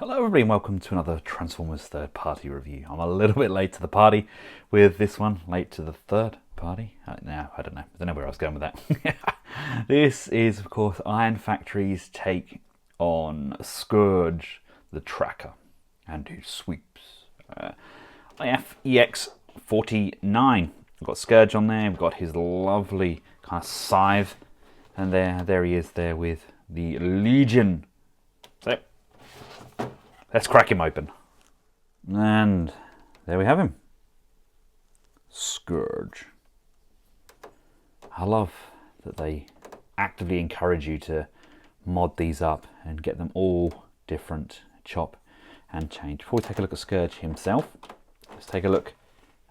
Hello everybody and welcome to another Transformers third party review. I'm a little bit late to the party with this one, late to the third party. Now, I don't know where I was going with that. This is of course Iron Factory's take on Scourge the Tracker and his sweeps. Ex-49. We've got Scourge on there, we've got his lovely kind of scythe, and there he is there with the Legion. So let's crack him open. And there we have him. Scourge. I love that they actively encourage you to mod these up and get them all different, chop and change. Before we take a look at Scourge himself, let's take a look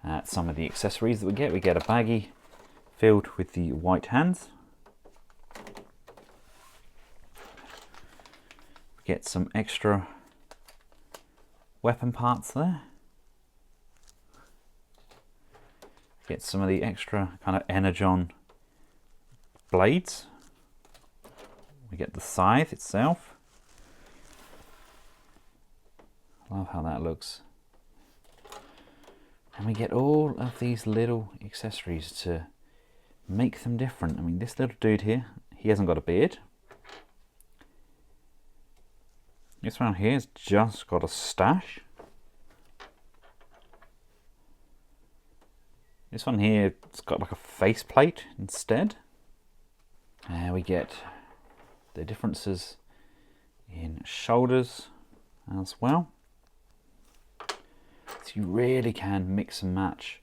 at some of the accessories that we get. We get a baggie filled with the white hands. We get some extra weapon parts there. Get some of the extra kind of energon blades. We get the scythe itself. Love how that looks. And we get all of these little accessories to make them different. I mean, this little dude here, he hasn't got a beard. This one here has just got a stash. This one here, it's got like a faceplate instead. We get the differences in shoulders as well. So you really can mix and match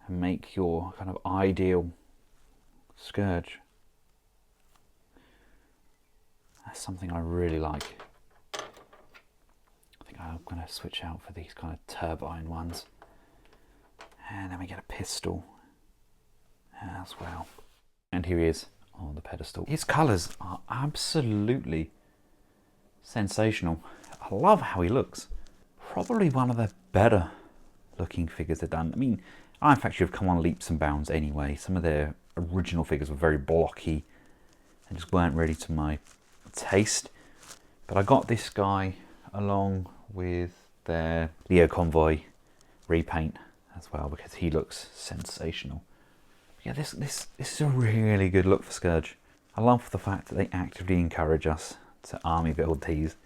and make your kind of ideal Scourge. That's something I really like. I'm going to switch out for these kind of turbine ones. And then we get a pistol as well. And here he is on the pedestal. His colours are absolutely sensational. I love how he looks. Probably one of the better looking figures they've done. I mean, Iron Factory have come on leaps and bounds anyway. Some of their original figures were very blocky and just weren't really to my taste. But I got this guy along with their Leo Convoy repaint as well because he looks sensational. Yeah, this is a really good look for Scourge. I love the fact that they actively encourage us to army build these.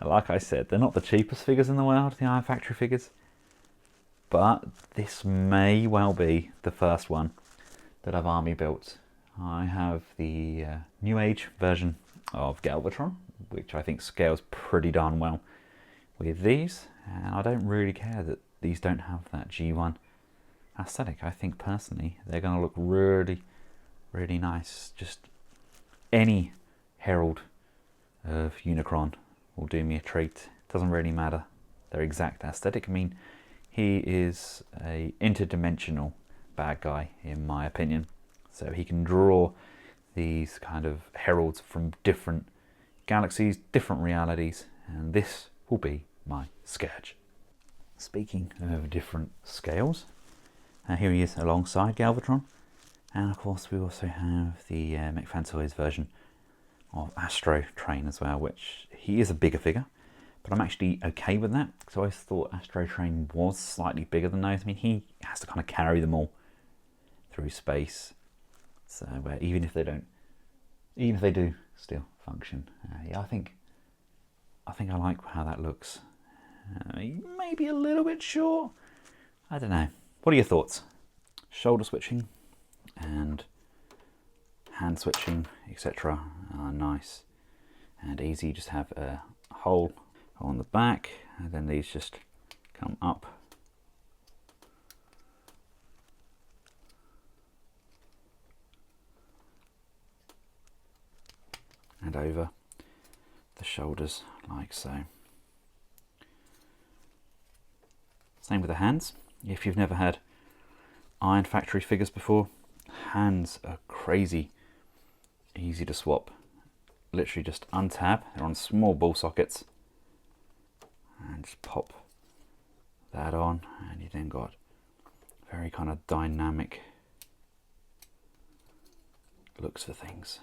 Like I said, they're not the cheapest figures in the world, the Iron Factory figures, but this may well be the first one that I've army built. I have the New Age version of Galvatron, which I think scales pretty darn well with these, and I don't really care that these don't have that G1 aesthetic. I think personally they're going to look really, really nice. Just any Herald of Unicron will do me a treat. Doesn't really matter their exact aesthetic. I mean, he is a interdimensional bad guy in my opinion, so he can draw these kind of heralds from different galaxies, different realities, and this will be my Scourge. Speaking of different scales, here he is alongside Galvatron, and of course we also have the McFantoys version of Astro Train as well, which he is a bigger figure, but I'm actually okay with that because I always thought Astro Train was slightly bigger than those. I mean, he has to kind of carry them all through space, so even if they do still function. Yeah, I think I like how that looks. Maybe a little bit short. I don't know. What are your thoughts? Shoulder switching and hand switching, etc. are nice and easy. You just have a hole on the back, and then these just come up. And over the shoulders like so. Same with the hands. If you've never had Iron Factory figures before, hands are crazy easy to swap. Literally just untab, they're on small ball sockets, and just pop that on, and you then got very kind of dynamic looks for things.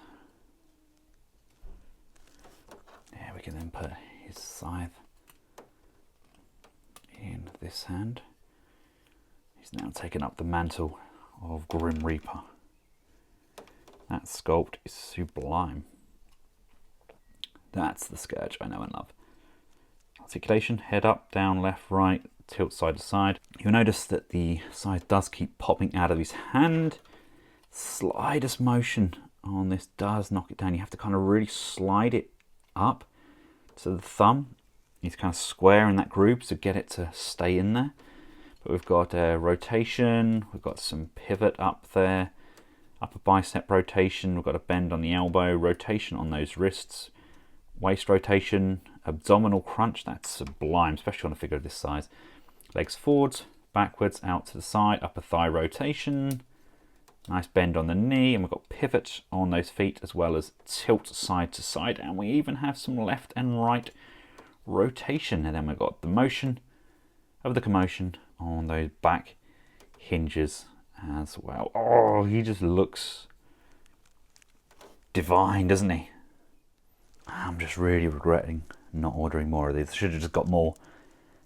Yeah, we can then put his scythe in this hand. He's now taken up the mantle of Grim Reaper. That sculpt is sublime. That's the Scourge I know and love. Articulation, head up, down, left, right, tilt side to side. You'll notice that the scythe does keep popping out of his hand. Slightest motion on this does knock it down. You have to kind of really slide it up to the thumb. He's kind of square in that groove to get it to stay in there. But we've got a rotation, we've got some pivot up there, upper bicep rotation, we've got a bend on the elbow, rotation on those wrists, waist rotation, abdominal crunch. That's sublime, especially on a figure of this size. Legs forwards, backwards, out to the side, upper thigh rotation, nice bend on the knee, and we've got pivot on those feet as well as tilt side to side, and we even have some left and right rotation. And then we've got the motion of the commotion on those back hinges as well. Oh, he just looks divine, doesn't he? I'm just really regretting not ordering more of these. I should have just got more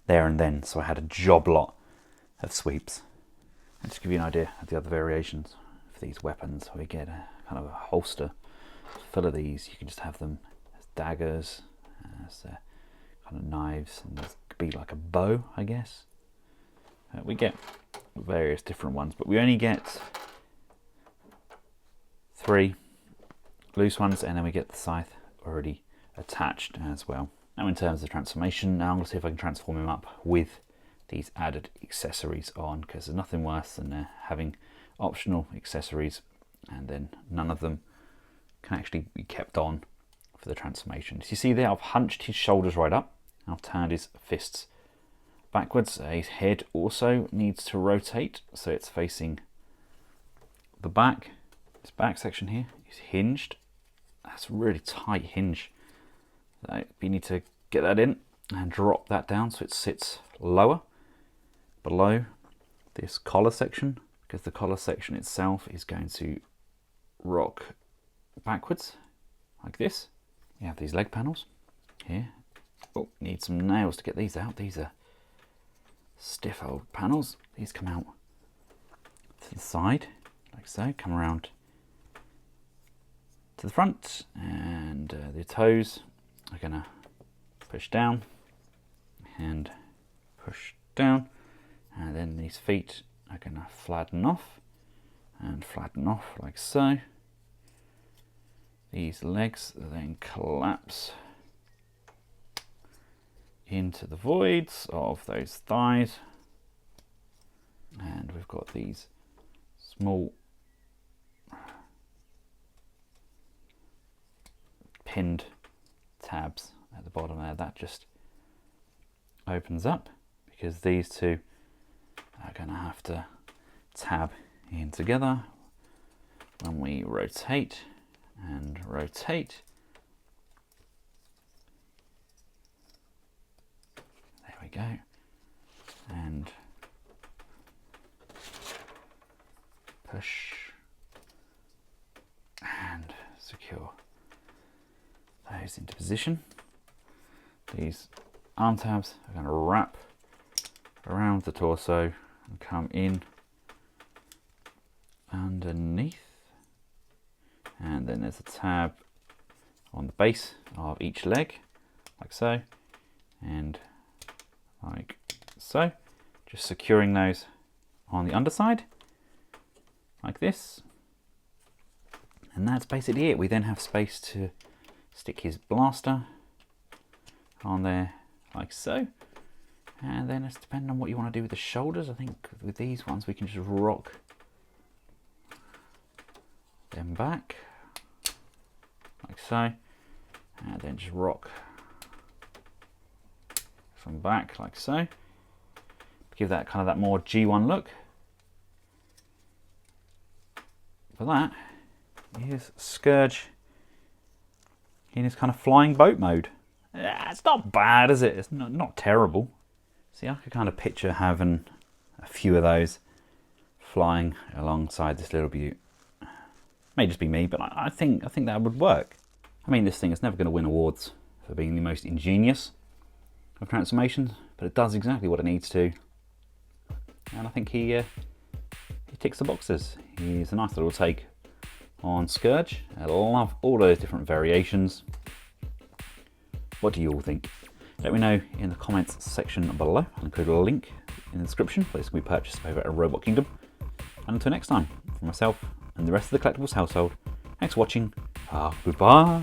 there and then, so I had a job lot of sweeps. And just to give you an idea of the other variations for these weapons, we get a kind of a holster full of these. You can just have them as daggers, as kind of knives, and this could be like a bow, I guess. We get various different ones, but we only get 3 loose ones, and then we get the scythe already attached as well. Now in terms of transformation, now I'm going to see if I can transform him up with these added accessories on, because there's nothing worse than having optional accessories and then none of them can actually be kept on for the transformation. So you see there, I've hunched his shoulders right up, I've turned his fists backwards. His head also needs to rotate, so it's facing the back. This back section here is hinged. That's a really tight hinge. So you need to get that in and drop that down so it sits lower below this collar section, because the collar section itself is going to rock backwards like this. You have these leg panels here. Oh, need some nails to get these out. These are stiff old panels. These come out to the side like so, come around to the front, and the toes are going to push down and push down, and then these feet are going to flatten off and flatten off like so. These legs then collapse into the voids of those thighs, and we've got these small pinned tabs at the bottom there. That just opens up because these two are going to have to tab in together when we rotate and rotate. There we go. And push and secure those into position. These arm tabs are going to wrap around the torso and come in underneath, and then there's a tab on the base of each leg like so and like so, just securing those on the underside like this, and that's basically it. We then have space to stick his blaster on there like so, and then it's depending on what you want to do with the shoulders. I think with these ones we can just rock them back like so, and then just rock from back like so, give that kind of that more G1 look. For that, here's Scourge in his kind of flying boat mode. It's not bad, is it? It's not terrible. See, I could kind of picture having a few of those flying alongside this little beaut. May just be me, but I think that would work. I mean, this thing is never going to win awards for being the most ingenious of transformations, but it does exactly what it needs to. And I think he ticks the boxes. He's a nice little take on Scourge. I love all those different variations. What do you all think? Let me know in the comments section below. I'll include a link in the description, place can be purchased over at Robot Kingdom. And until next time, from myself and the rest of the Collectables household, thanks for watching. Goodbye.